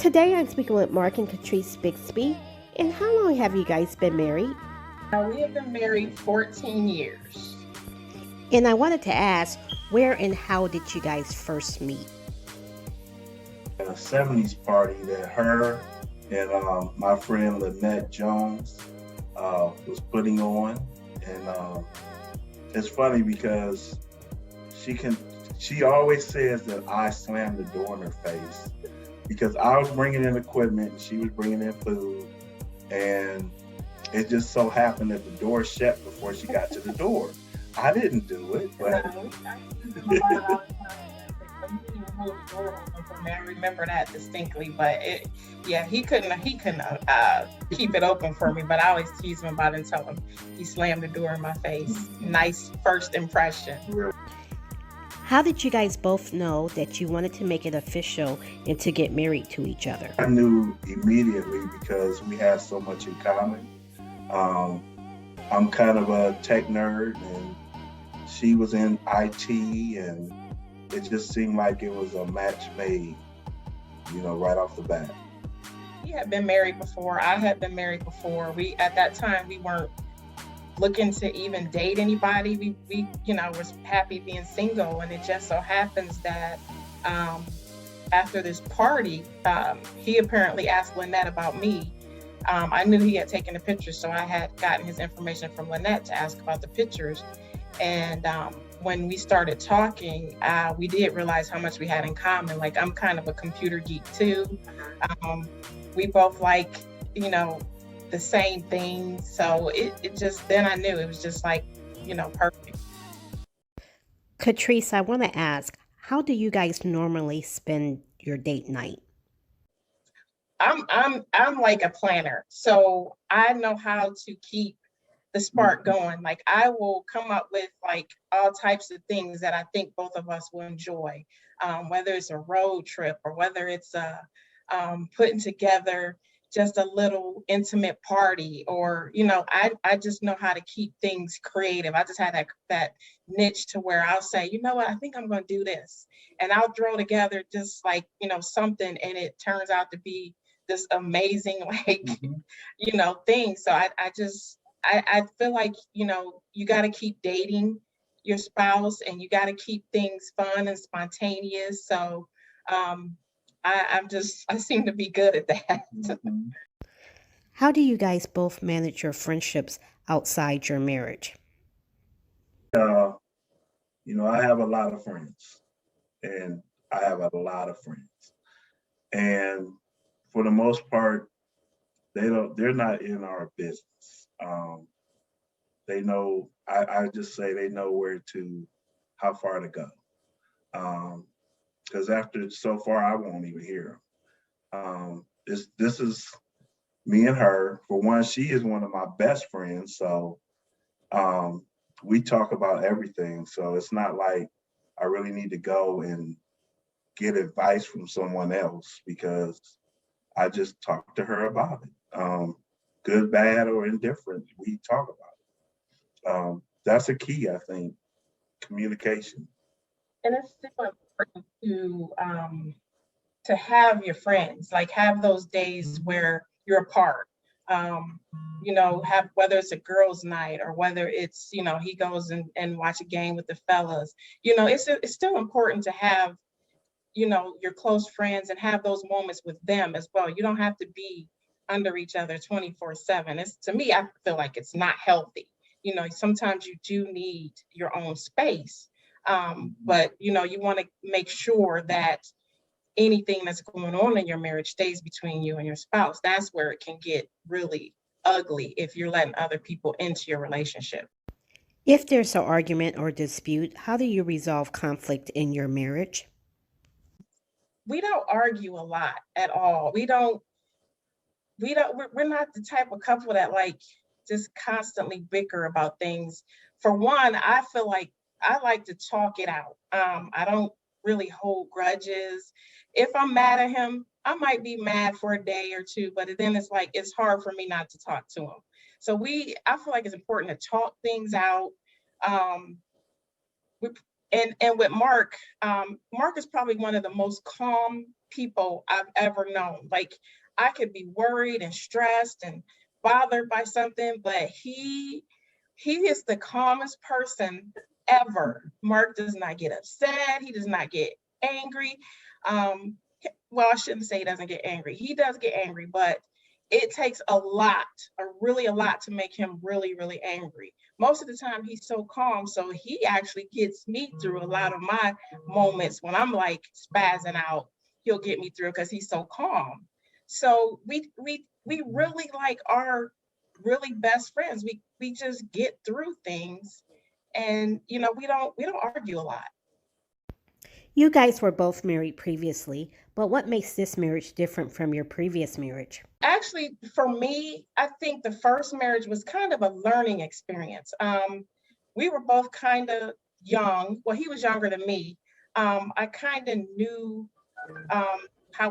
Today I'm speaking with Mark and 𝗥cie Bigsbee. And how long have you guys been married? We have been married 14 years. And I wanted to ask, where and how did you guys first meet? At a '70s party that her and my friend Lynette Jones was putting on, and it's funny because she always says that I slammed the door in her face because I was bringing in equipment and she was bringing in food, and it just so happened that the door shut before she got to the door. I didn't do it, but I remember that distinctly, but he couldn't keep it open for me. But I always tease him about it and tell him he slammed the door in my face. Nice first impression. How did you guys both know that you wanted to make it official and to get married to each other? I knew immediately because we had so much in common. I'm kind of a tech nerd, and she was in IT, and it just seemed like it was a match made, right off the bat. He had been married before. I had been married before. At that time, we weren't looking to even date anybody. We was happy being single, and it just so happens that after this party, he apparently asked Lynette about me. I knew he had taken the pictures, so I had gotten his information from Lynette to ask about the pictures. And when we started talking, we did realize how much we had in common. Like, I'm kind of a computer geek too. We both like, the same things. So it just, then I knew it was just like, perfect. 𝗥cie, I want to ask, how do you guys normally spend your date night? I'm like a planner, so I know how to keep the spark going. Like, I will come up with like all types of things that I think both of us will enjoy, whether it's a road trip or whether it's putting together just a little intimate party, or I just know how to keep things creative. I just had that niche to where I'll say, you know what, I think I'm going to do this, and I'll throw together just like something, and it turns out to be this amazing thing. So I feel like you got to keep dating your spouse, and you got to keep things fun and spontaneous. So I seem to be good at that. How do you guys both manage your friendships outside your marriage? I have a lot of friends, and I have a lot of friends, and for the most part, they're not in our business. They know, I just say they know how far to go. Because after so far, I won't even hear them. This is me and her. For one, she is one of my best friends, so we talk about everything. So it's not like I really need to go and get advice from someone else, because I just talk to her about it. Good, bad, or indifferent, we talk about it. That's a key, I think, communication. And it's still important to have your friends, like have those days where you're apart. Have, whether it's a girls' night or whether it's he goes and watch a game with the fellas. It's still important to have your close friends and have those moments with them as well. You don't have to be under each other 24/7. To me, I feel like it's not healthy. Sometimes you do need your own space. But you want to make sure that anything that's going on in your marriage stays between you and your spouse. That's where it can get really ugly if you're letting other people into your relationship. If there's an argument or dispute, how do you resolve conflict in your marriage? We don't argue a lot at all. We're not the type of couple that like just constantly bicker about things. For one, I feel like I like to talk it out. I don't really hold grudges. If I'm mad at him, I might be mad for a day or two, but then it's hard for me not to talk to him. So I feel like it's important to talk things out. And with Mark, Mark is probably one of the most calm people I've ever known. Like, I could be worried and stressed and bothered by something, but he is the calmest person ever. Mark does not get upset. He does not get angry. Well, I shouldn't say he doesn't get angry. He does get angry, but it takes a lot, really a lot, to make him really, really angry. Most of the time he's so calm, so he actually gets me through a lot of my moments when I'm like spazzing out. He'll get me through because he's so calm. So we really like are really best friends. We just get through things, and you know, we don't argue a lot. You guys were both married previously, but what makes this marriage different from your previous marriage? Actually, for me, I think the first marriage was kind of a learning experience. We were both kind of young. Well, he was younger than me. I kind of knew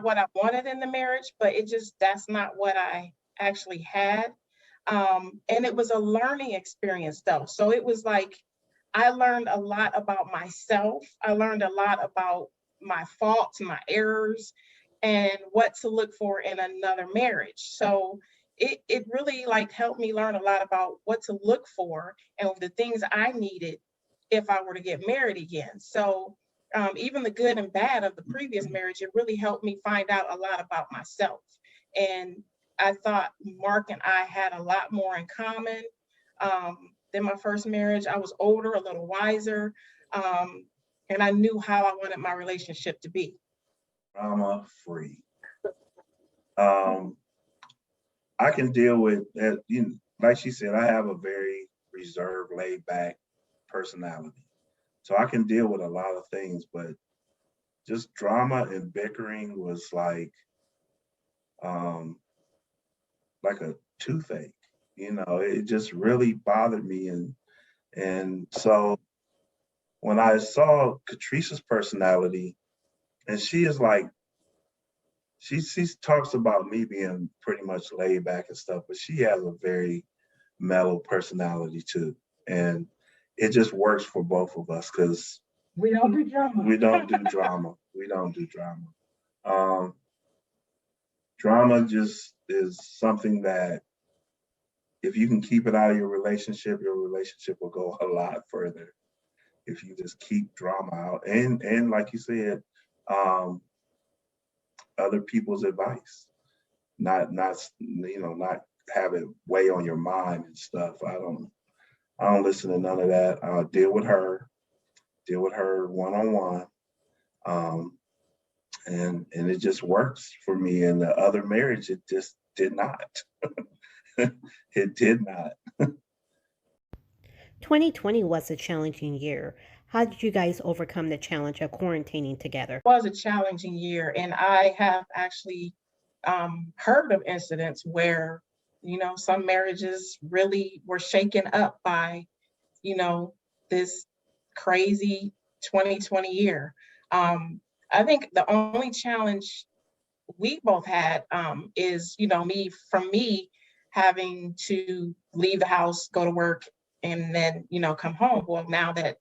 what I wanted in the marriage, but that's not what I actually had. And it was a learning experience though. So it was like, I learned a lot about myself. I learned a lot about my faults, my errors, and what to look for in another marriage. So it really like helped me learn a lot about what to look for and the things I needed if I were to get married again. So even the good and bad of the previous marriage, it really helped me find out a lot about myself. And I thought Mark and I had a lot more in common than my first marriage. I was older, a little wiser, and I knew how I wanted my relationship to be. Drama free. I can deal with that. You know, like she said, I have a very reserved, laid back personality. So I can deal with a lot of things, but just drama and bickering was like a toothache. You know, it just really bothered me. And so when I saw Catrice's personality, and she is like, she talks about me being pretty much laid back and stuff, but she has a very mellow personality too. And it just works for both of us because we don't do drama. We don't do drama. We don't do drama. Drama just is something that if you can keep it out of your relationship will go a lot further if you just keep drama out. And like you said, other people's advice, not have it weigh on your mind and stuff. I don't listen to none of that. I'll deal with her one-on-one. And it just works for me. In the other marriage, it just did not. It did not. 2020 was a challenging year. How did you guys overcome the challenge of quarantining together? It was a challenging year, and I have actually heard of incidents where, you know, some marriages really were shaken up by, you know, this crazy 2020 year. I think the only challenge we both had is, you know, me having to leave the house, go to work, and then, you know, come home. Well, now that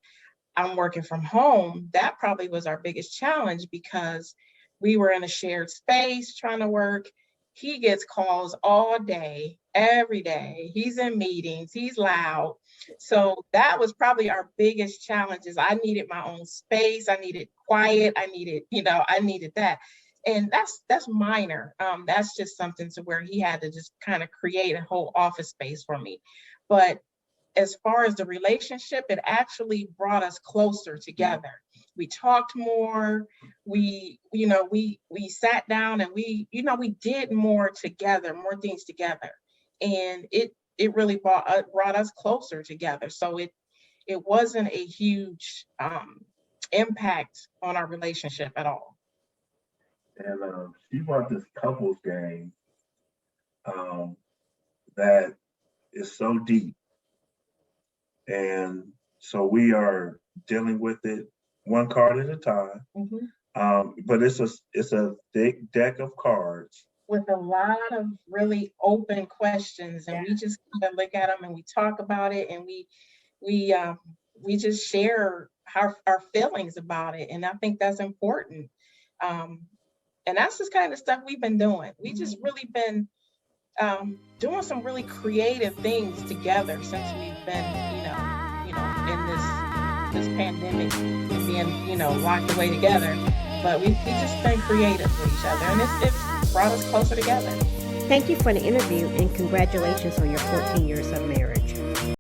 I'm working from home, that probably was our biggest challenge because we were in a shared space trying to work. He gets calls all day, every day. He's in meetings, he's loud. So that was probably our biggest challenges. I needed my own space. I needed quiet. I needed that. And that's minor. That's just something to where he had to just kind of create a whole office space for me. But as far as the relationship, it actually brought us closer together. We talked more. We sat down and we did more together, more things together. And it really brought us closer together. So it wasn't a huge impact on our relationship at all. And she brought this couples game that is so deep. And so we are dealing with it one card at a time. Mm-hmm. But it's a thick deck of cards with a lot of really open questions, and we just kind of look at them and we talk about it, and we just share our feelings about it, and I think that's important. And that's the kind of stuff we've been doing. We just really been doing some really creative things together since we've been, in this pandemic and being, locked away together. But we've just been creative with each other, and it's brought us closer together. Thank you for the interview, and congratulations on your 14 years of marriage.